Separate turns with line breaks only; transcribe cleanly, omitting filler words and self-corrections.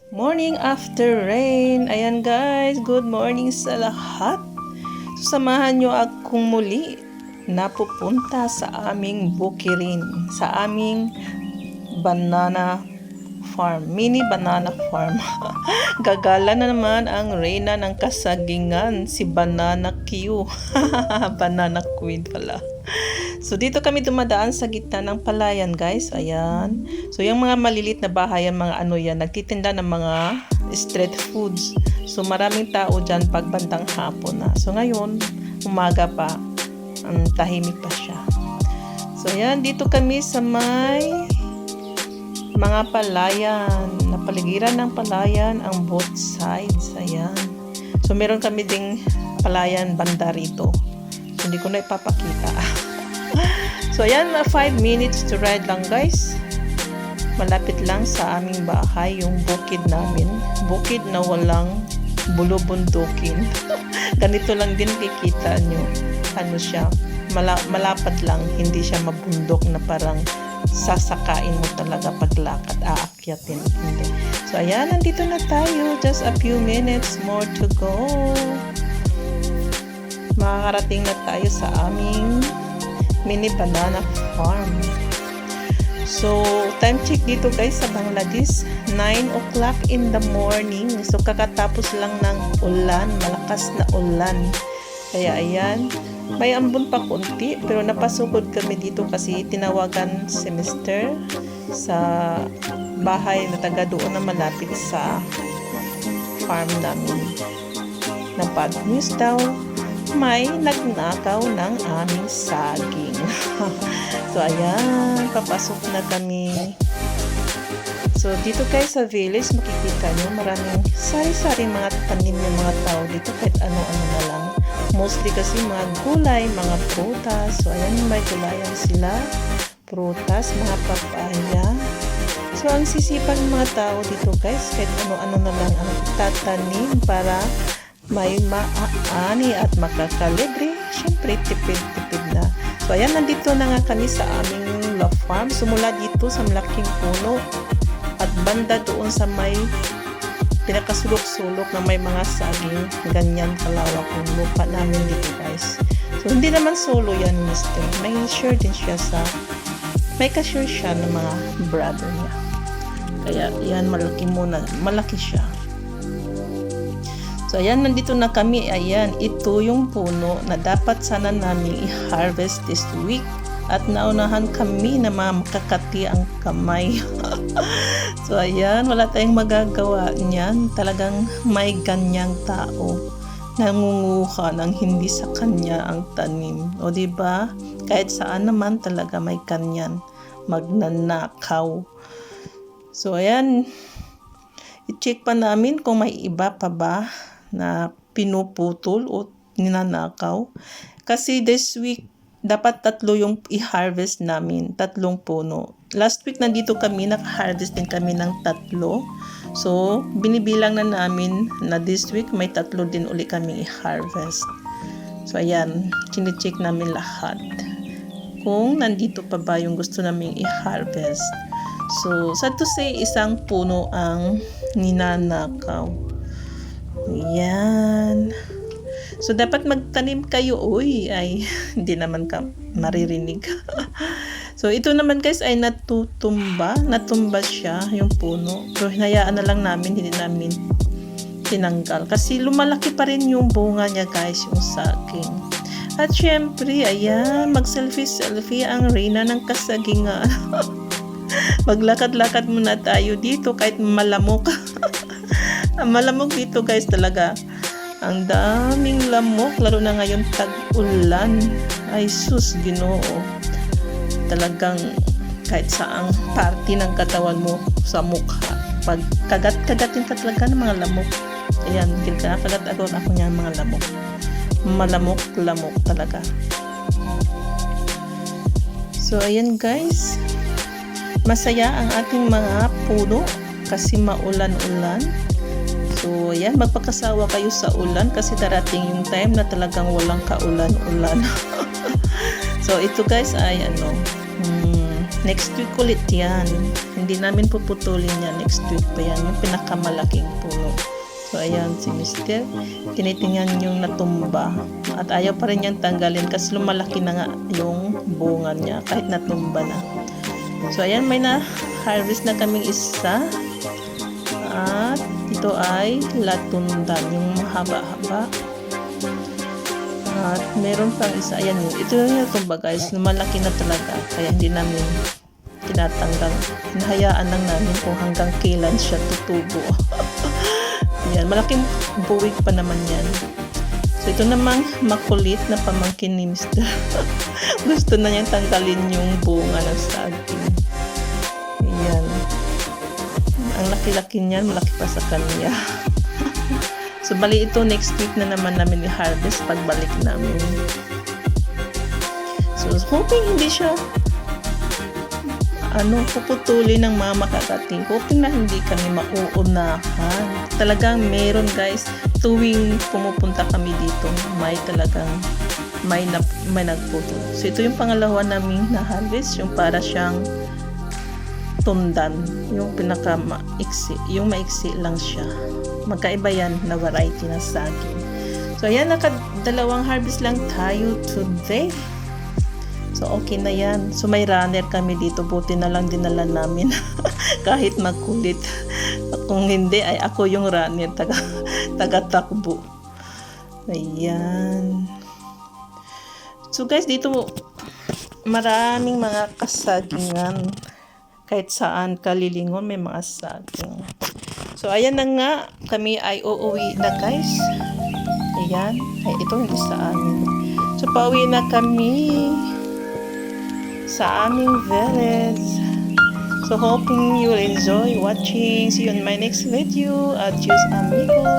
Morning after rain. Ayan guys, good morning sa lahat. So, samahan nyo akong muli na pupunta sa aming bukirin, sa aming banana farm, mini banana farm. Gagala na naman ang reyna ng kasagingan, si Banana Q. Banana Queen pala. So, dito kami dumadaan sa gitna ng palayan, guys. Ayan. So, yung mga malilit na bahayan, mga ano yan, nagtitinda ng mga street foods. So, maraming tao dyan pag bandang hapon na. So, ngayon, umaga pa, tahimik pa siya. So, ayan. Dito kami sa may mga palayan. Napaligiran ng palayan ang both sides. Ayan. So, meron kami ding palayan banda rito. So, hindi ko na ipapakita. So, ayan, 5 minutes to ride lang, guys. Malapit lang sa aming bahay, yung bukid namin. Bukid na walang bulubundukin. Ganito lang din kikita nyo. Ano siya, malapad lang, hindi siya mabundok na parang sasakain mo talaga paglakad, aakyatin. Hindi. So, ayan, nandito na tayo. Just a few minutes more to go. Makakarating na tayo sa aming mini banana farm. So, time check dito guys sa Bangladesh, 9 o'clock in the morning. So, kakatapos lang ng ulan, malakas na ulan. Kaya ayan, may ambon pa konti, pero napasugod kami dito kasi tinawagan si Mr. sa bahay na taga doon na malapit sa farm namin. Na bad news daw, may nagnakaw ng aming saging. So, ayan, papasok na kami. So, dito guys sa village, makikita nyo, maraming sari-sari mga tanim ng mga tao dito, kahit ano-ano na lang. Mostly kasi mga gulay, mga prutas. So, ayan, may gulayan sila. Prutas, mga papaya. So, ang sisipag ng mga tao dito guys, kahit ano-ano na lang ang tatanim para may maaani at makakalibre. Siyempre, tipid-tipid na. So, ayan, nandito na nga kami sa aming love farm. Sumula dito sa malaking puno at banda doon sa may pinakasulok-sulok na may mga saging. Ganyan kalawak yung lupa namin dito, guys. So, hindi naman solo yan, mister. May share din siya sa may ka-share siya ng mga brother niya. Kaya, yan, malaki siya. So, ayan, nandito na kami. Ayan, ito yung puno na dapat sana namin i-harvest this week. At naunahan kami na makakati ang kamay. So, ayan, wala tayong magagawa niyan. Talagang may ganyang tao. Nangunguha ng hindi sa kanya ang tanim. O, diba? Kahit saan naman talaga may kanyan. Magnanakaw. So, ayan, i-check pa namin kung may iba pa ba na pinuputol o ninanakaw. Kasi this week, dapat 3 yung i-harvest namin. 3 puno. Last week, nandito kami, naka-harvest din kami ng 3. So, binibilang na namin na this week, may 3 din uli kami i-harvest. So, ayan, chine-check namin lahat. Kung nandito pa ba yung gusto namin i-harvest. So, sad to say, isang puno ang ninanakaw. Yan. So, dapat magtanim kayo. Uy, ay, hindi naman ka maririnig. So, ito naman guys ay natutumba. Natumba siya, yung puno. Pero hinayaan na lang namin, hindi namin tinanggal. Kasi lumalaki pa rin yung bunga niya guys, yung saging. At syempre, ayan, mag-selfie-selfie ang reyna ng kasagingan. Maglakad-lakad muna tayo dito kahit malamok. Malamok dito guys talaga. Ang daming lamok, lalo na ngayon tag-ulan. Ay sus, Ginoo. Talagang kahit saang party ng katawan mo sa mukha. Pag kagat-kagatin ka talaga ng mga lamok. Ayan, kagat-agad ako niya mga lamok. Malamok-lamok talaga. So, ayan guys. Masaya ang ating mga puno kasi maulan-ulan. So, ayan, magpakasawa kayo sa ulan kasi darating yung time na talagang walang kaulan-ulan. So, ito guys ay next week ulit yan. hindi namin puputulin yan. Next week pa yan, yung pinakamalaking puno. So, ayan si Mister. Tinitingnan yung natumba. At ayaw pa rin niyang tanggalin kasi lumalaki na nga yung bunga niya kahit natumba na. So, ayan, may na-harvest na kaming isa. At ito ay latundan, yung mahaba-haba. At meron pang isa. Ayan yun. Ito yung natumba guys. Lumalaki na talaga. Kaya hindi namin tinatanggal. Hinahayaan lang namin kung hanggang kailan siya tutubo. Yan, malaking buwig pa naman yan. So, ito namang makulit na pamangkin ni Mr. Gusto na niyang tanggalin yung bunga ng saging. Ayan. Ang laki-laki niyan, malaki pa sa kanya. So, bali ito, next week na naman namin i-harvest pagbalik namin. So, hoping hindi siya puputuli ng mga makakating. Hoping na hindi kami mauunahan. Talagang meron guys, tuwing pumupunta kami dito, may nagputol. So ito yung pangalawa namin na harvest, yung para siyang tundan, yung pinaka maiksi, yung maiksi lang siya. Magkaiba yan na variety na saging. So ayan, nakadalawang harvest lang tayo today. So, okay na yan. So, may runner kami dito. Buti na lang dinala namin. Kahit magkulit. Kung hindi, ay ako yung runner. Taga-takbo. Ayan. So, guys, dito maraming mga kasagingan. Kahit saan kalilingon, may mga saging. So, ayan na nga. Kami ay uuwi na, guys. Ayan. Ay, ito hindi sa amin. So, pauwi na kami sa aming village. So hoping you will enjoy watching. See you in my next video. Adios amigos.